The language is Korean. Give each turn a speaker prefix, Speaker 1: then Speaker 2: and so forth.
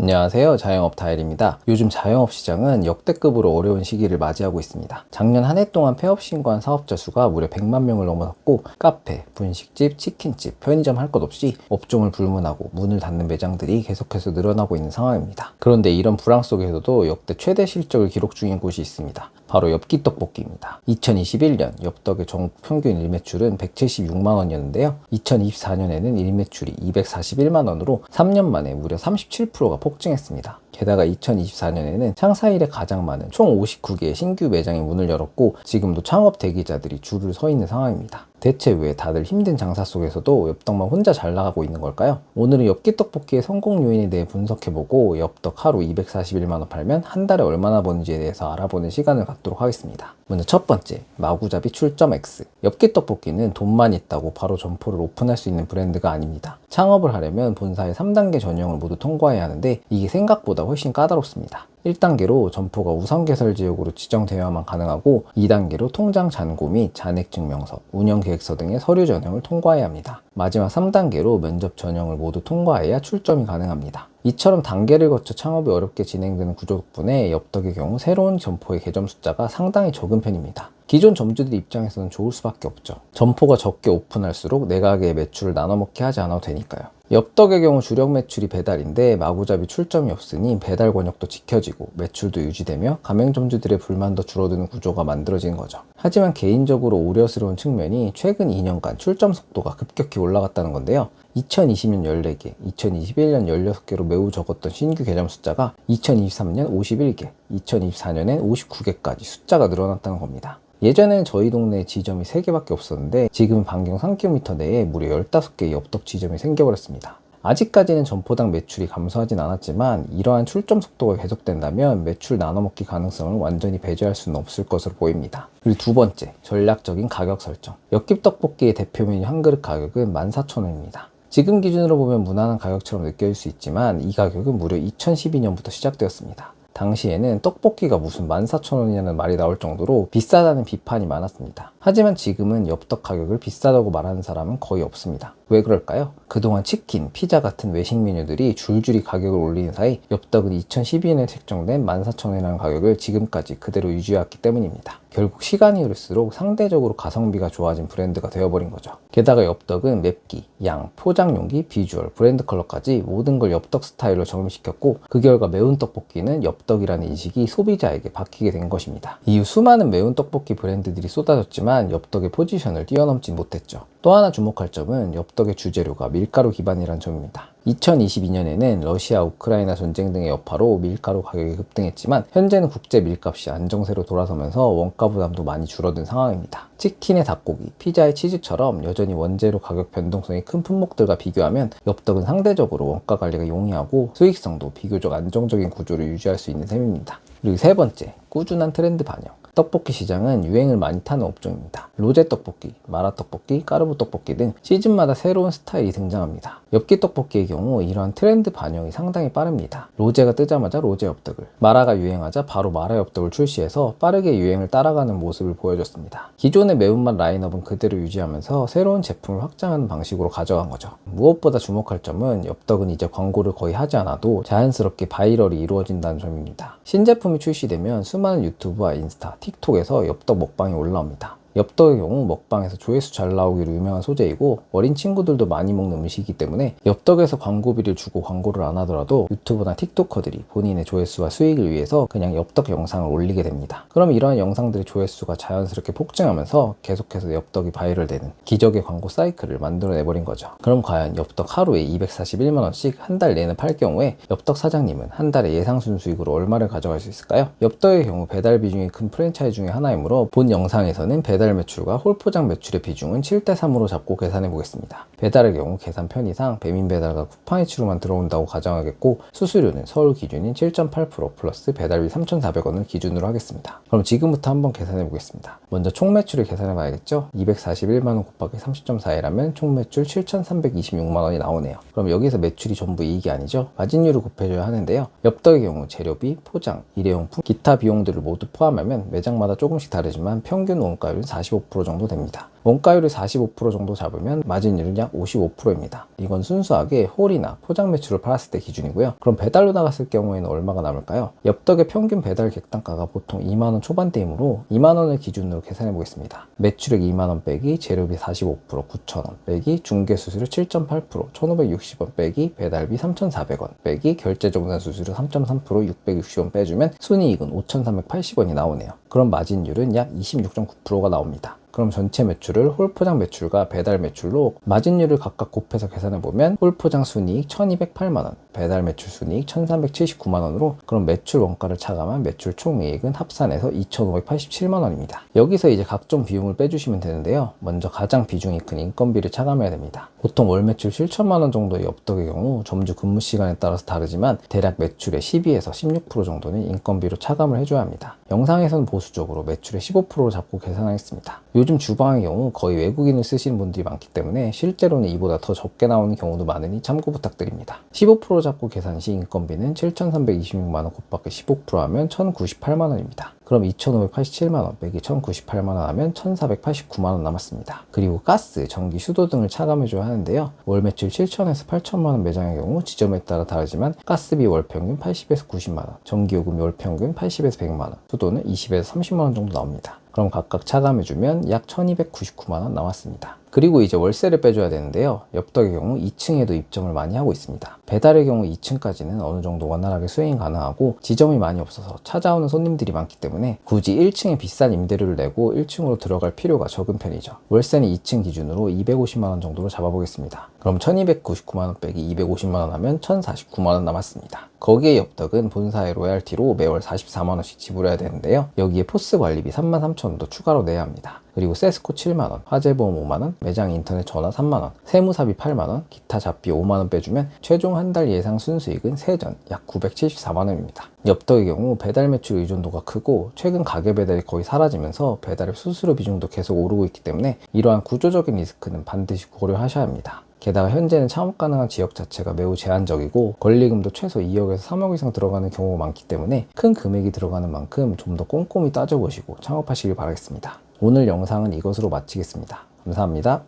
Speaker 1: 안녕하세요. 자영업 다일입니다. 요즘 자영업 시장은 역대급으로 어려운 시기를 맞이하고 있습니다. 작년 한 해 동안 폐업 신고한 사업자 수가 무려 100만 명을 넘어섰고 카페, 분식집, 치킨집, 편의점 할 것 없이 업종을 불문하고 문을 닫는 매장들이 계속해서 늘어나고 있는 상황입니다. 그런데 이런 불황 속에서도 역대 최대 실적을 기록 중인 곳이 있습니다. 바로 엽기떡볶이입니다. 2021년 엽떡의 전국 평균 일매출은 176만 원이었는데요. 2024년에는 일매출이 241만 원으로 3년 만에 무려 37%가 폭증했습니다. 게다가 2024년에는 상사일에 가장 많은 총 59개의 신규 매장이 문을 열었고 지금도 창업 대기자들이 줄을 서 있는 상황입니다. 대체 왜 다들 힘든 장사 속에서도 엽떡만 혼자 잘 나가고 있는 걸까요? 오늘은 엽기떡볶이의 성공 요인에 대해 분석해보고 엽떡 하루 241만 원 팔면 한 달에 얼마나 버는지에 대해서 알아보는 시간을 갖도록 하겠습니다. 먼저 첫 번째, 마구잡이 출점 X. 엽기떡볶이는 돈만 있다고 바로 점포를 오픈할 수 있는 브랜드가 아닙니다. 창업을 하려면 본사의 3단계 전형을 모두 통과해야 하는데 이게 생각보다 훨씬 까다롭습니다. 1단계로 점포가 우선 개설 지역으로 지정되어야만 가능하고 2단계로 통장 잔고 및 잔액 증명서, 운영 계획서 등의 서류 전형을 통과해야 합니다. 마지막 3단계로 면접 전형을 모두 통과해야 출점이 가능합니다. 이처럼 단계를 거쳐 창업이 어렵게 진행되는 구조 덕분에 엽떡의 경우 새로운 점포의 개점 숫자가 상당히 적은 편입니다. 기존 점주들 입장에서는 좋을 수밖에 없죠. 점포가 적게 오픈할수록 내 가게의 매출을 나눠먹게 하지 않아도 되니까요. 엽떡의 경우 주력 매출이 배달인데 마구잡이 출점이 없으니 배달 권역도 지켜지고 매출도 유지되며 가맹점주들의 불만도 줄어드는 구조가 만들어지는 거죠. 하지만 개인적으로 우려스러운 측면이 최근 2년간 출점 속도가 급격히 올라갔다는 건데요. 2020년 14개, 2021년 16개로 매우 적었던 신규 개점 숫자가 2023년 51개, 2024년엔 59개까지 숫자가 늘어났다는 겁니다. 예전엔 저희 동네에 지점이 3개밖에 없었는데 지금은 반경 3km 내에 무려 15개의 엽떡 지점이 생겨버렸습니다. 아직까지는 점포당 매출이 감소하진 않았지만 이러한 출점 속도가 계속된다면 매출 나눠먹기 가능성을 완전히 배제할 수는 없을 것으로 보입니다. 그리고 두 번째, 전략적인 가격 설정. 엽기떡볶이의 대표 메뉴 한 그릇 가격은 14,000원입니다. 지금 기준으로 보면 무난한 가격처럼 느껴질 수 있지만 이 가격은 무려 2012년부터 시작되었습니다. 당시에는 떡볶이가 무슨 14,000원이냐는 말이 나올 정도로 비싸다는 비판이 많았습니다. 하지만 지금은 엽떡 가격을 비싸다고 말하는 사람은 거의 없습니다. 왜 그럴까요? 그동안 치킨, 피자 같은 외식 메뉴들이 줄줄이 가격을 올리는 사이 엽떡은 2012년에 책정된 14,000원이라는 가격을 지금까지 그대로 유지해왔기 때문입니다. 결국 시간이 흐를수록 상대적으로 가성비가 좋아진 브랜드가 되어버린 거죠. 게다가 엽떡은 맵기, 양, 포장 용기, 비주얼, 브랜드 컬러까지 모든 걸 엽떡 스타일로 정립시켰고 그 결과 매운 떡볶이는 엽떡이라는 인식이 소비자에게 박히게 된 것입니다. 이후 수많은 매운 떡볶이 브랜드들이 쏟아졌지만 엽떡의 포지션을 뛰어넘진 못했죠. 또 하나 주목할 점은 엽떡의 주재료가 밀가루 기반이라는 점입니다. 2022년에는 러시아, 우크라이나 전쟁 등의 여파로 밀가루 가격이 급등했지만 현재는 국제 밀값이 안정세로 돌아서면서 원가 부담도 많이 줄어든 상황입니다. 치킨의 닭고기, 피자의 치즈처럼 여전히 원재료 가격 변동성이 큰 품목들과 비교하면 엽떡은 상대적으로 원가 관리가 용이하고 수익성도 비교적 안정적인 구조를 유지할 수 있는 셈입니다. 그리고 세 번째, 꾸준한 트렌드 반영. 떡볶이 시장은 유행을 많이 타는 업종입니다. 로제 떡볶이, 마라 떡볶이, 까르보 떡볶이 등 시즌마다 새로운 스타일이 등장합니다. 엽기 떡볶이의 경우 이러한 트렌드 반영이 상당히 빠릅니다. 로제가 뜨자마자 로제 엽떡을, 마라가 유행하자 바로 마라 엽떡을 출시해서 빠르게 유행을 따라가는 모습을 보여줬습니다. 기존의 매운맛 라인업은 그대로 유지하면서 새로운 제품을 확장하는 방식으로 가져간 거죠. 무엇보다 주목할 점은 엽떡은 이제 광고를 거의 하지 않아도 자연스럽게 바이럴이 이루어진다는 점입니다. 신제품이 출시되면 수많은 유튜브와 인스타, 틱톡에서 엽떡 먹방이 올라옵니다. 엽떡의 경우 먹방에서 조회수 잘 나오기로 유명한 소재이고 어린 친구들도 많이 먹는 음식이기 때문에 엽떡에서 광고비를 주고 광고를 안 하더라도 유튜버나 틱토커들이 본인의 조회수와 수익을 위해서 그냥 엽떡 영상을 올리게 됩니다. 그럼 이러한 영상들의 조회수가 자연스럽게 폭증하면서 계속해서 엽떡이 바이럴되는 기적의 광고 사이클을 만들어내버린 거죠. 그럼 과연 엽떡 하루에 241만원씩 한 달 내내 팔 경우에 엽떡 사장님은 한 달에 예상 순수익으로 얼마를 가져갈 수 있을까요? 엽떡의 경우 배달 비중이 큰 프랜차이즈 중에 하나이므로 본 영상에서는 배달 매출과 홀포장 매출의 비중은 7대3으로 잡고 계산해 보겠습니다. 배달의 경우 계산 편의상 배민배달과 쿠팡이츠로만 들어온다고 가정하겠고 수수료는 서울 기준인 7.8% 플러스 배달비 3,400원을 기준으로 하겠습니다. 그럼 지금부터 한번 계산해 보겠습니다. 먼저 총 매출을 계산해 봐야겠죠? 241만원 곱하기 30.41하면 총 매출 7,326만원이 나오네요. 그럼 여기서 매출이 전부 이익이 아니죠? 마진율을 곱해줘야 하는데요. 엽떡의 경우 재료비, 포장, 일회용품, 기타 비용들을 모두 포함하면 매장마다 조금씩 다르지만 평균 원가율은 45% 정도 됩니다. 원가율을 45% 정도 잡으면 마진율은 약 55%입니다. 이건 순수하게 홀이나 포장 매출을 팔았을 때 기준이고요. 그럼 배달로 나갔을 경우에는 얼마가 남을까요? 엽떡의 평균 배달 객단가가 보통 2만원 초반대이므로 2만원을 기준으로 계산해 보겠습니다. 매출액 2만원 빼기 재료비 45% 9,000원 빼기 중개수수료 7.8% 1,560원 빼기 배달비 3,400원 빼기 결제정산 수수료 3.3% 660원 빼주면 순이익은 5,380원이 나오네요. 그럼 마진율은 약 26.9%가 나옵니다. 그럼 전체 매출을 홀포장 매출과 배달 매출로 마진율을 각각 곱해서 계산해보면 홀포장 순이익 1208만원, 배달 매출 순이익 1379만원으로 그럼 매출 원가를 차감한 매출 총이익은 합산해서 2587만원입니다. 여기서 이제 각종 비용을 빼주시면 되는데요. 먼저 가장 비중이 큰 인건비를 차감해야 됩니다. 보통 월 매출 7천만원 정도의 엽떡의 경우 점주 근무 시간에 따라서 다르지만 대략 매출의 12에서 16% 정도는 인건비로 차감을 해줘야 합니다. 영상에서는 보수적으로 매출의 15%를 잡고 계산하겠습니다. 요즘 주방의 경우 거의 외국인을 쓰시는 분들이 많기 때문에 실제로는 이보다 더 적게 나오는 경우도 많으니 참고 부탁드립니다. 15% 잡고 계산 시 인건비는 7,326만원 곱하기 15% 하면 1,098만원입니다. 그럼 2,587만원 빼기 1,098만원 하면 1,489만원 남았습니다. 그리고 가스, 전기, 수도 등을 차감해줘야 하는데요. 월 매출 7천에서 8천만원 매장의 경우 지점에 따라 다르지만 가스비 월 평균 80에서 90만원, 전기요금 월 평균 80에서 100만원, 수도는 20에서 30만원 정도 나옵니다. 그럼 각각 차감해주면 약 1,299만원 나왔습니다. 그리고 이제 월세를 빼줘야 되는데요. 엽떡의 경우 2층에도 입점을 많이 하고 있습니다. 배달의 경우 2층까지는 어느 정도 원활하게 수행이 가능하고 지점이 많이 없어서 찾아오는 손님들이 많기 때문에 굳이 1층에 비싼 임대료를 내고 1층으로 들어갈 필요가 적은 편이죠. 월세는 2층 기준으로 250만원 정도로 잡아보겠습니다. 그럼 1,299만원 빼기 250만원 하면 1,049만원 남았습니다. 거기에 엽떡은 본사의 로얄티로 매월 44만원씩 지불해야 되는데요. 여기에 포스 관리비 33,000원도 추가로 내야 합니다. 그리고 세스코 7만원, 화재보험 5만원, 매장 인터넷 전화 3만원, 세무사비 8만원, 기타 잡비 5만원 빼주면 최종 한 달 예상 순수익은 세전 약 974만원입니다. 엽떡의 경우 배달 매출 의존도가 크고 최근 가게 배달이 거의 사라지면서 배달의 수수료 비중도 계속 오르고 있기 때문에 이러한 구조적인 리스크는 반드시 고려하셔야 합니다. 게다가 현재는 창업 가능한 지역 자체가 매우 제한적이고 권리금도 최소 2억에서 3억 이상 들어가는 경우가 많기 때문에 큰 금액이 들어가는 만큼 좀 더 꼼꼼히 따져보시고 창업하시길 바라겠습니다. 오늘 영상은 이것으로 마치겠습니다. 감사합니다.